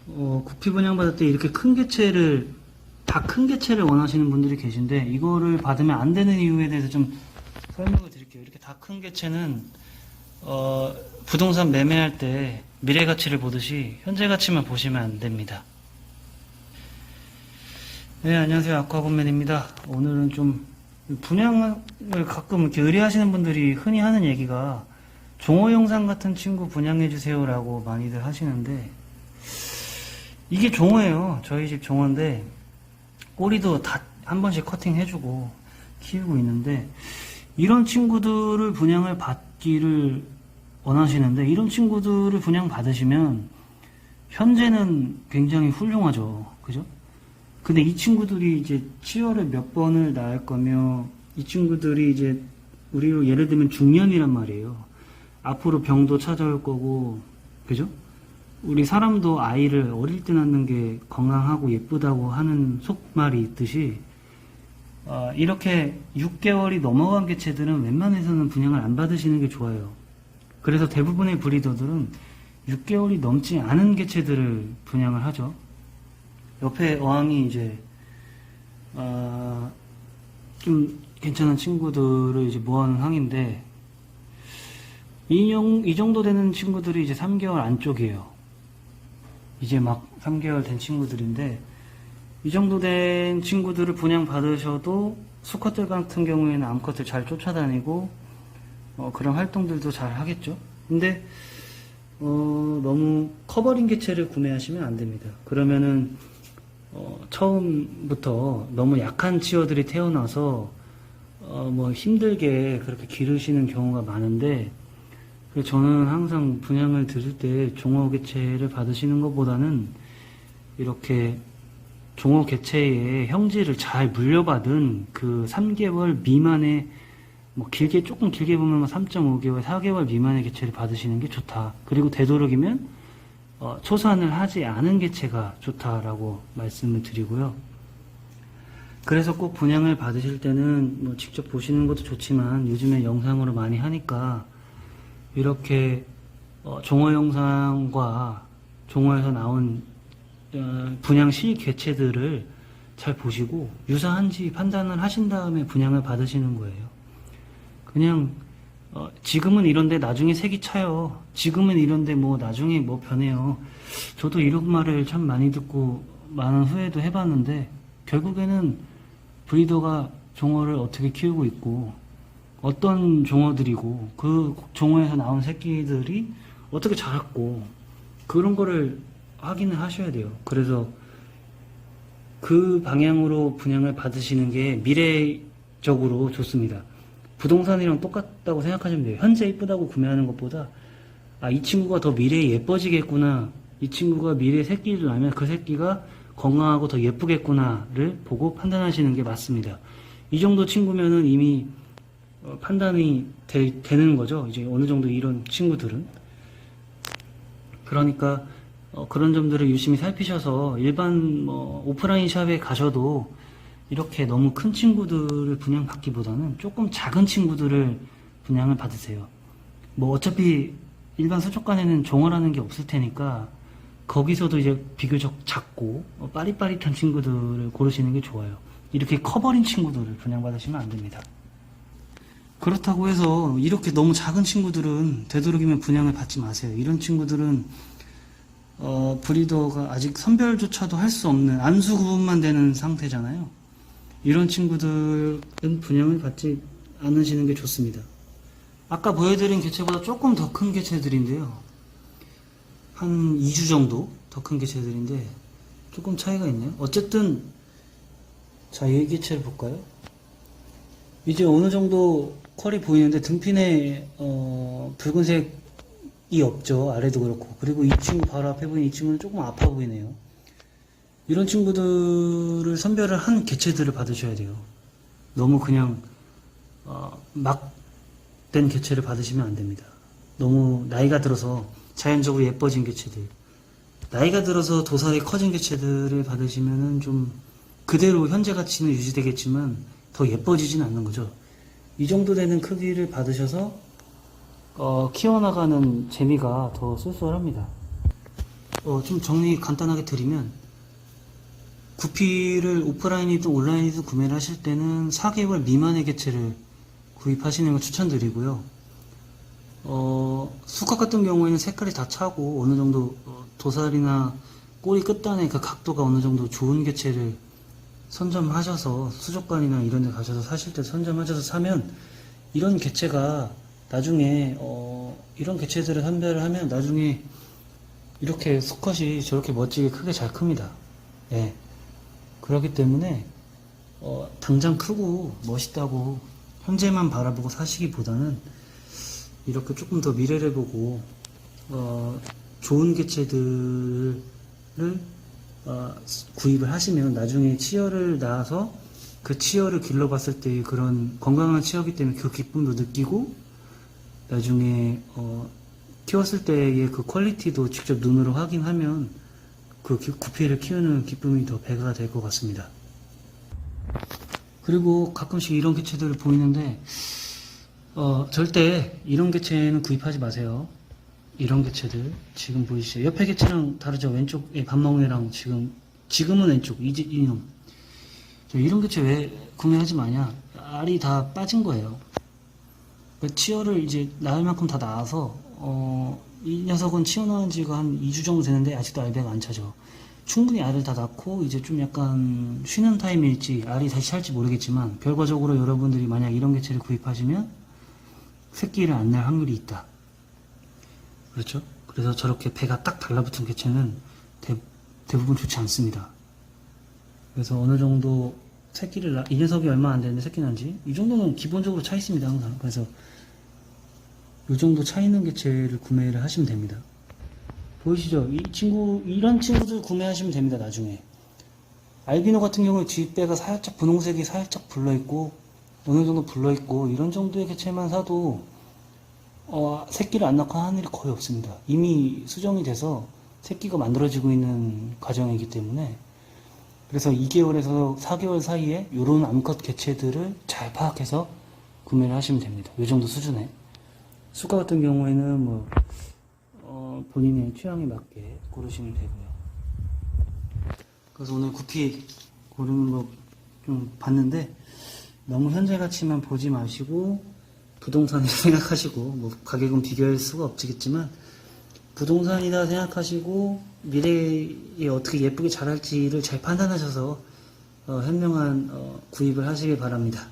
구피 분양받을 때 이렇게 큰 개체를, 다 큰 개체를 원하시는 분들이 계신데, 이거를 받으면 안 되는 이유에 대해서 좀 설명을 드릴게요. 이렇게 다 큰 개체는, 부동산 매매할 때 미래 가치를 보듯이 현재 가치만 보시면 안 됩니다. 네, 안녕하세요. 아쿠아건맨입니다. 오늘은 좀 분양을 가끔 이렇게 의뢰하시는 분들이 흔히 하는 얘기가 종어 영상 같은 친구 분양해주세요 라고 많이들 하시는데, 이게 종어예요. 저희 집 종어인데 꼬리도 다 한 번씩 커팅해주고 키우고 있는데, 이런 친구들을 분양을 받기를 원하시는데, 이런 친구들을 분양 받으시면 현재는 굉장히 훌륭하죠. 그죠? 근데 이 친구들이 이제 치어를 몇 번을 낳을 거며, 이 친구들이 이제 우리로 예를 들면 중년이란 말이에요. 앞으로 병도 찾아올 거고, 그죠? 우리 사람도 아이를 어릴 때 낳는 게 건강하고 예쁘다고 하는 속말이 있듯이, 이렇게 6개월이 넘어간 개체들은 웬만해서는 분양을 안 받으시는 게 좋아요. 그래서 대부분의 브리더들은 6개월이 넘지 않은 개체들을 분양을 하죠. 옆에 어항이 이제 좀 괜찮은 친구들을 이제 모아놓은 항인데, 이 정도 되는 친구들이 이제 3개월 안쪽이에요. 이제 막 3개월 된 친구들인데, 이 정도 된 친구들을 분양 받으셔도 수컷들 같은 경우에는 암컷을 잘 쫓아다니고 그런 활동들도 잘 하겠죠. 근데 너무 커버린 개체를 구매하시면 안 됩니다. 그러면은 처음부터 너무 약한 치어들이 태어나서 뭐 힘들게 그렇게 기르시는 경우가 많은데, 그래서 저는 항상 분양을 드릴 때 종어 개체를 받으시는 것보다는 이렇게 종어 개체의 형질을 잘 물려받은 그 3개월 미만의, 뭐 길게, 조금 길게 보면 3.5개월, 4개월 미만의 개체를 받으시는 게 좋다. 그리고 되도록이면 초산을 하지 않은 개체가 좋다라고 말씀을 드리고요. 그래서 꼭 분양을 받으실 때는 뭐 직접 보시는 것도 좋지만, 요즘에 영상으로 많이 하니까 이렇게 종어 영상과 종어에서 나온 분양 실 개체들을 잘 보시고 유사한지 판단을 하신 다음에 분양을 받으시는 거예요. 그냥 지금은 이런데 나중에 색이 차요. 지금은 이런데 뭐 나중에 뭐 변해요. 저도 이런 말을 참 많이 듣고 많은 후회도 해봤는데, 결국에는 브리더가 종어를 어떻게 키우고 있고, 어떤 종어들이고, 그 종어에서 나온 새끼들이 어떻게 자랐고, 그런 거를 확인을 하셔야 돼요. 그래서 그 방향으로 분양을 받으시는 게 미래적으로 좋습니다. 부동산이랑 똑같다고 생각하시면 돼요. 현재 이쁘다고 구매하는 것보다, 이 친구가 더 미래에 예뻐지겠구나, 이 친구가 미래에 새끼를 낳으면 그 새끼가 건강하고 더 예쁘겠구나를 보고 판단하시는 게 맞습니다. 이 정도 친구면은 이미 판단이 되는 거죠. 이제 어느 정도 이런 친구들은. 그러니까 그런 점들을 유심히 살피셔서 일반 오프라인 샵에 가셔도 이렇게 너무 큰 친구들을 분양받기보다는 조금 작은 친구들을 분양을 받으세요. 뭐 어차피 일반 서초관에는 종어라는 게 없을 테니까 거기서도 이제 비교적 작고 빠릿빠릿한 친구들을 고르시는 게 좋아요. 이렇게 커버린 친구들을 분양받으시면 안 됩니다. 그렇다고 해서 이렇게 너무 작은 친구들은 되도록이면 분양을 받지 마세요. 이런 친구들은 브리더가 아직 선별조차도 할 수 없는 안수 구분만 되는 상태잖아요. 이런 친구들은 분양을 받지 않으시는 게 좋습니다. 아까 보여드린 개체보다 조금 더 큰 개체들인데요, 한 2주 정도 더 큰 개체들인데 조금 차이가 있네요. 어쨌든 자, 이 개체를 볼까요? 이제 어느 정도 컬이 보이는데 등핀에 붉은색이 없죠. 아래도 그렇고. 그리고 이 친구 바로 앞에 보이는 이 친구는 조금 아파 보이네요. 이런 친구들을 선별을 한 개체들을 받으셔야 돼요. 너무 그냥 막 된 개체를 받으시면 안 됩니다. 너무 나이가 들어서 자연적으로 예뻐진 개체들, 나이가 들어서 도살이 커진 개체들을 받으시면은 좀 그대로 현재 가치는 유지되겠지만 더 예뻐지진 않는 거죠. 이 정도 되는 크기를 받으셔서 키워나가는 재미가 더 쏠쏠합니다. 좀 정리 간단하게 드리면, 구피를 오프라인이든 온라인이든 구매를 하실 때는 4개월 미만의 개체를 구입하시는 걸 추천드리고요. 수컷 같은 경우에는 색깔이 다 차고 어느 정도 도살이나 꼬리 끝단의 그 각도가 어느 정도 좋은 개체를 선점하셔서 수족관이나 이런 데 가셔서 사실 때 선점하셔서 사면 이런 개체가 나중에 이런 개체들을 선별을 하면 나중에 이렇게 수컷이 저렇게 멋지게 크게 잘 큽니다. 예. 그렇기 때문에 당장 크고 멋있다고 현재만 바라보고 사시기보다는 이렇게 조금 더 미래를 보고 좋은 개체들을 구입을 하시면 나중에 치어를 낳아서 그 치어를 길러봤을 때 그런 건강한 치어기 때문에 그 기쁨도 느끼고 나중에 키웠을 때의 그 퀄리티도 직접 눈으로 확인하면 그 구피를 키우는 기쁨이 더 배가 될 것 같습니다. 그리고 가끔씩 이런 개체들을 보이는데 절대 이런 개체는 구입하지 마세요. 이런 개체들 지금 보이시죠? 옆에 개체랑 다르죠? 왼쪽에 밥멍이랑 지금은 왼쪽 이놈. 이런 개체 왜 구매하지 마냐? 알이 다 빠진 거예요. 치어를 이제 낳을 만큼 다 낳아서 이 녀석은 치어 낳은 지가 한 2주 정도 되는데 아직도 알배가 안 차죠. 충분히 알을 다 낳고 이제 좀 약간 쉬는 타임일지 알이 다시 찰지 모르겠지만 결과적으로 여러분들이 만약 이런 개체를 구입하시면 새끼를 안 낼 확률이 있다. 그렇죠? 그래서 저렇게 배가 딱 달라붙은 개체는 대부분 좋지 않습니다. 그래서 어느 정도 이 녀석이 얼마 안 되는데 새끼 난지 이 정도는 기본적으로 차 있습니다, 항상. 그래서 이 정도 차 있는 개체를 구매를 하시면 됩니다. 보이시죠? 이런 친구들 구매하시면 됩니다, 나중에. 알비노 같은 경우에 뒷배가 살짝 분홍색이 살짝 불러있고, 어느 정도 불러있고, 이런 정도의 개체만 사도, 새끼를 안 낳고 하는 일이 거의 없습니다. 이미 수정이 돼서 새끼가 만들어지고 있는 과정이기 때문에, 그래서 2개월에서 4개월 사이에 이런 암컷 개체들을 잘 파악해서 구매를 하시면 됩니다. 이 정도 수준에. 수가 같은 경우에는 본인의 취향에 맞게 고르시면 되고요. 그래서 오늘 구피 고르는 거 좀 봤는데 너무 현재 가치만 보지 마시고 부동산이라 생각하시고 가격은 비교할 수가 없겠지만 부동산이다 생각하시고 미래에 어떻게 예쁘게 자랄지를 잘 판단하셔서 현명한 구입을 하시길 바랍니다.